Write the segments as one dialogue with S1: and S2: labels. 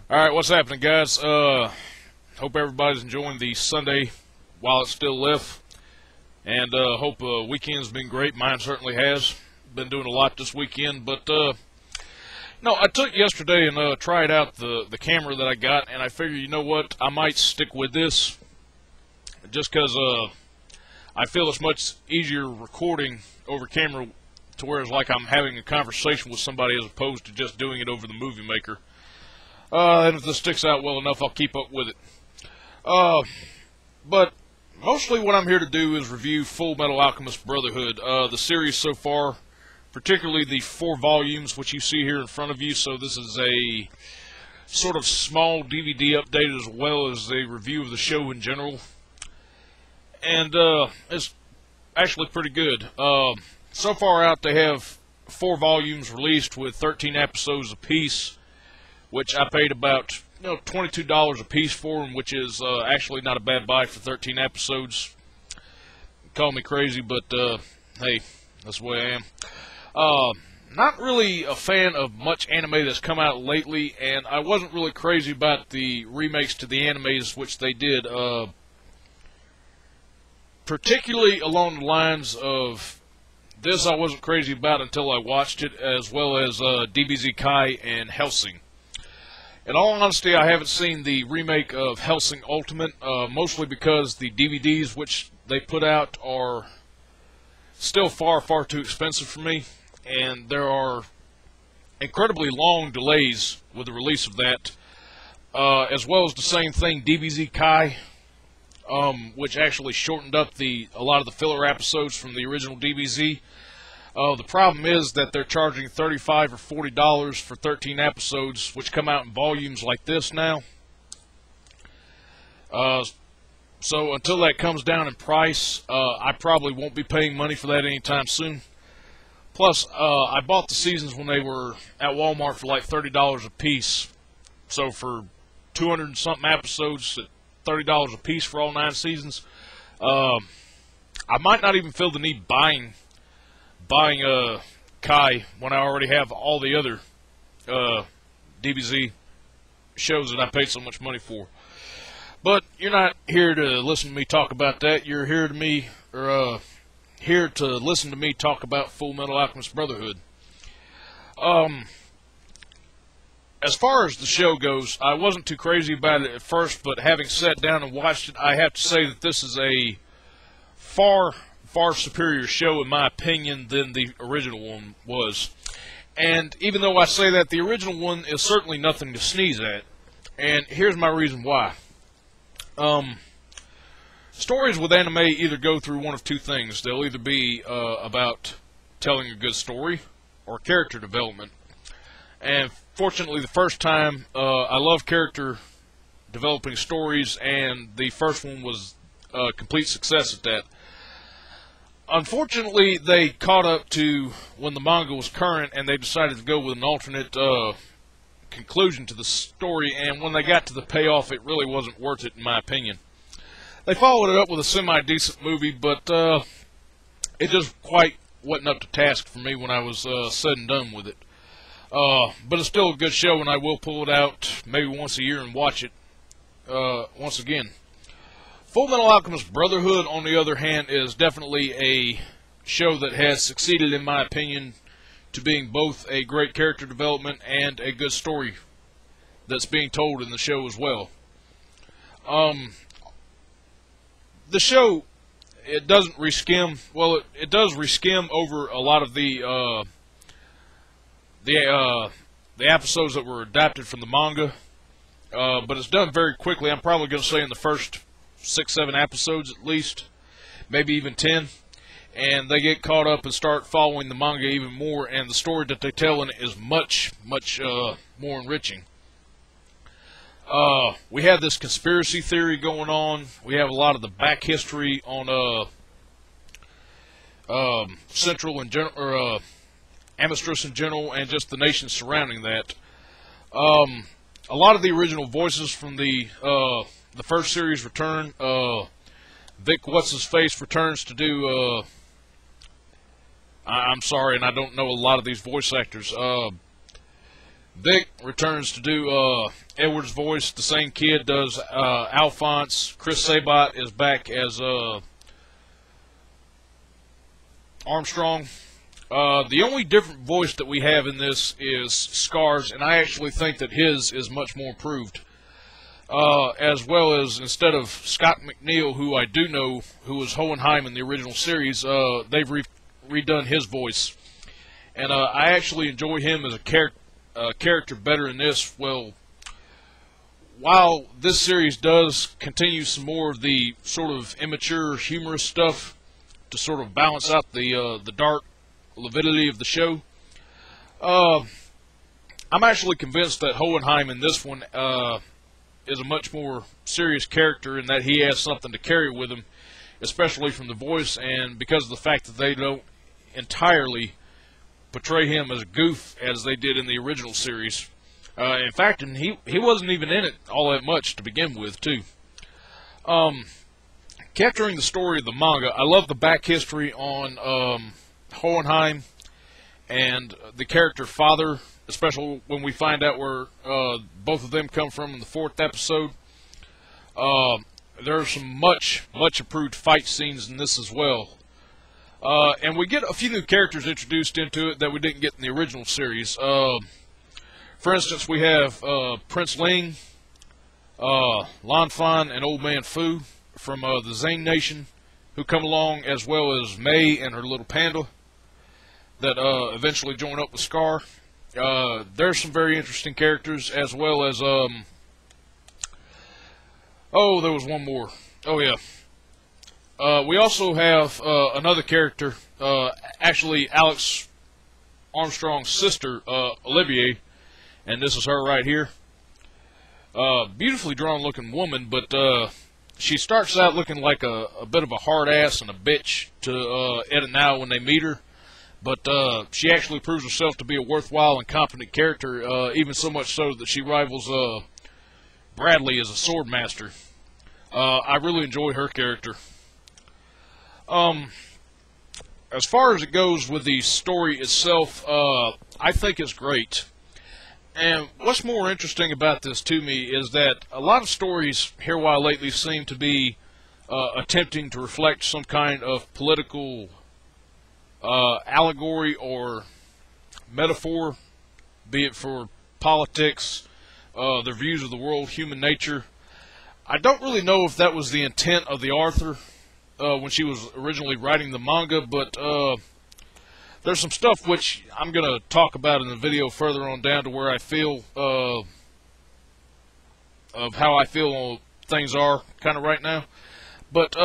S1: Alright, what's happening, guys? Hope everybody's enjoying the Sunday while it's still left. And hope weekend's been great. Mine certainly has. Been doing a lot this weekend. But, no, I took yesterday and tried out the camera that I got. And I figured, you know what, I might stick with this. Just because I feel it's much easier recording over camera to where it's like I'm having a conversation with somebody as opposed to just doing it over the Movie Maker. And if this sticks out well enough, I'll keep up with it. But mostly what I'm here to do is review Fullmetal Alchemist Brotherhood. The series so far, particularly the 4 volumes, which you see here in front of you. So this is a sort of small DVD update as well as a review of the show in general. And it's actually pretty good. So far out, they have 4 volumes released with 13 episodes apiece, which I paid about $22 a piece for them, which is actually not a bad buy for 13 episodes. Call me crazy, but hey, that's the way I am. Not really a fan of much anime that's come out lately, and I wasn't really crazy about the remakes to the animes which they did, particularly along the lines of this I wasn't crazy about until I watched it, as well as DBZ Kai and Hellsing. In all honesty, I haven't seen the remake of Hellsing Ultimate, mostly because the DVDs which they put out are still far too expensive for me, and there are incredibly long delays with the release of that, as well as the same thing, DBZ Kai, which actually shortened up a lot of the filler episodes from the original DBZ. The problem is that they're charging $35 or $40 for 13 episodes, which come out in volumes like this now. So until that comes down in price, I probably won't be paying money for that anytime soon. Plus, I bought the seasons when they were at Walmart for like $30 a piece. So for 200 and something episodes at $30 a piece for all 9 seasons, I might not even feel the need buying Kai when I already have all the other DBZ shows that I paid so much money for. But you're not here to listen to me talk about that. You're here to listen to me talk about Fullmetal Alchemist Brotherhood. As far as the show goes, I wasn't too crazy about it at first, but having sat down and watched it, I have to say that this is a far superior show, in my opinion, than the original one was. And even though I say that, the original one is certainly nothing to sneeze at. And here's my reason why. Stories with anime either go through one of two things. They'll either be about telling a good story or character development. And fortunately, the first time, I love character developing stories, and the first one was a complete success at that. Unfortunately, they caught up to when the manga was current, and they decided to go with an alternate conclusion to the story, and when they got to the payoff, it really wasn't worth it, in my opinion. They followed it up with a semi-decent movie, but it just quite wasn't up to task for me when I was said and done with it. But it's still a good show, and I will pull it out maybe once a year and watch it once again. Fullmetal Alchemist Brotherhood, on the other hand, is definitely a show that has succeeded, in my opinion, to being both a great character development and a good story that's being told in the show as well. The show, it doesn't reskim, well, it does reskim over a lot of the episodes that were adapted from the manga, but it's done very quickly. I'm probably going to say in the first 6-7 episodes at least, maybe even 10, and they get caught up and start following the manga even more, and the story that they tell in it is much more enriching. We have this conspiracy theory going on. We have a lot of the back history on Central and general, Amistris in general, and just the nations surrounding that. A lot of the original voices from the first series return. Vic What's-His-Face returns to do, I'm sorry, and I don't know a lot of these voice actors. Vic returns to do Edward's voice. The same kid does Alphonse. Chris Sabat is back as Armstrong. The only different voice that we have in this is Scar's, and I actually think that his is much more improved. As well as, instead of Scott McNeil, who I do know, who was Hohenheim in the original series, they've redone his voice. And I actually enjoy him as a character better in this. Well, while this series does continue some more of the sort of immature, humorous stuff to sort of balance out the dark lividity of the show, I'm actually convinced that Hohenheim in this one is a much more serious character, in that he has something to carry with him, especially from the voice, and because of the fact that they don't entirely portray him as a goof as they did in the original series. In fact, and he wasn't even in it all that much to begin with, too. Capturing the story of the manga, I love the back history on Hohenheim and the character father, especially when we find out where both of them come from in the 4th episode. There are some much improved fight scenes in this as well. And we get a few new characters introduced into it that we didn't get in the original series. For instance, we have Prince Ling, Lan Fan, and Old Man Fu from the Zane Nation, who come along, as well as Mei and her little panda that eventually join up with Scar. There's some very interesting characters, as well as oh, there was one more. Oh yeah. We also have another character, actually Alex Armstrong's sister, Olivier, and this is her right here. Beautifully drawn looking woman, but she starts out looking like a bit of a hard ass and a bitch to Ed and Now when they meet her. But she actually proves herself to be a worthwhile and competent character, even so much so that she rivals Bradley as a sword master. I really enjoy her character. As far as it goes with the story itself, I think it's great. And what's more interesting about this to me is that a lot of stories here a while lately seem to be attempting to reflect some kind of political allegory or metaphor, be it for politics, their views of the world, human nature. I don't really know if that was the intent of the author when she was originally writing the manga, but there's some stuff which I'm going to talk about in the video further on down to where I feel of how I feel things are kind of right now. But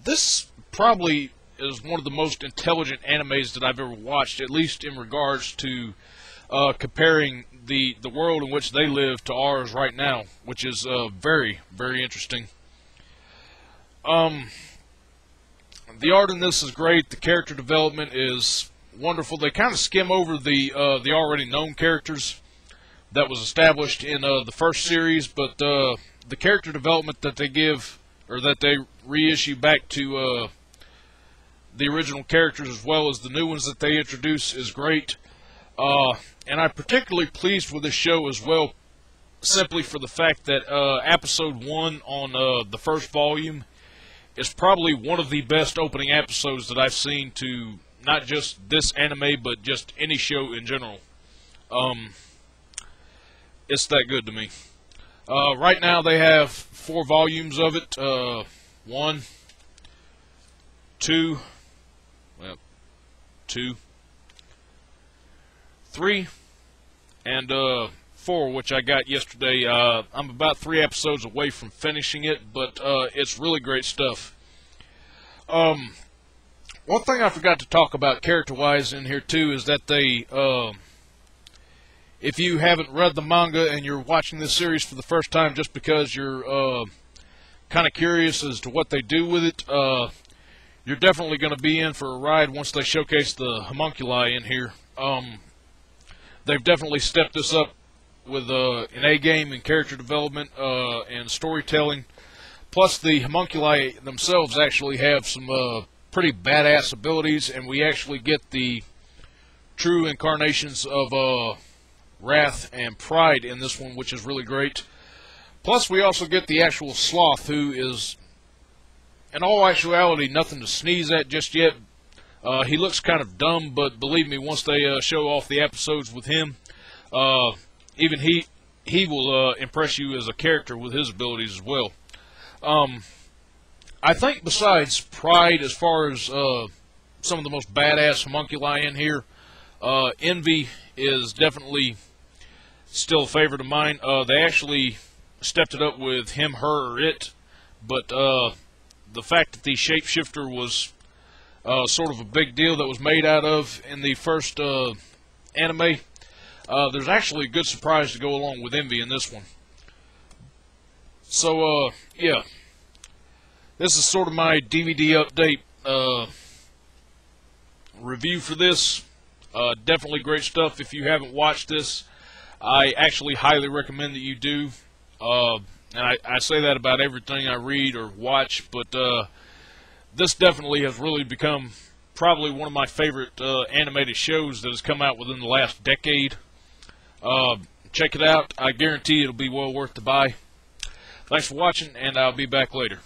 S1: this probably is one of the most intelligent animes that I've ever watched, at least in regards to comparing the world in which they live to ours right now, which is very, very interesting. The art in this is great. The character development is wonderful. They kind of skim over the already known characters that was established in the first series, but the character development that they give, or that they reissue back to the original characters, as well as the new ones that they introduce, is great. And I'm particularly pleased with this show as well, simply for the fact that episode 1 on the first volume is probably one of the best opening episodes that I've seen to not just this anime, but just any show in general. It's that good to me. Right now they have 4 volumes of it. 1, 2, well, 2, 3, and 4, which I got yesterday. I'm about 3 episodes away from finishing it, but it's really great stuff. One thing I forgot to talk about character-wise in here too is that they, if you haven't read the manga and you're watching this series for the first time just because you're kind of curious as to what they do with it, you're definitely going to be in for a ride once they showcase the homunculi in here. They've definitely stepped this up with an A-game in character development and storytelling. Plus, the homunculi themselves actually have some pretty badass abilities, and we actually get the true incarnations of wrath and pride in this one, which is really great. Plus, we also get the actual Sloth, who is, in all actuality, nothing to sneeze at just yet. He looks kind of dumb, but believe me, once they show off the episodes with him, even he will impress you as a character with his abilities as well. I think besides Pride, as far as some of the most badass homunculi in here, Envy is definitely still a favorite of mine. They actually stepped it up with Him, Her, or It, but the fact that the shapeshifter was sort of a big deal that was made out of in the first anime, there's actually a good surprise to go along with Envy in this one. So, yeah. This is sort of my DVD update review for this. Definitely great stuff. If you haven't watched this, I actually highly recommend that you do. And I say that about everything I read or watch, but this definitely has really become probably one of my favorite animated shows that has come out within the last decade. Check it out. I guarantee it'll be well worth the buy. Thanks for watching, and I'll be back later.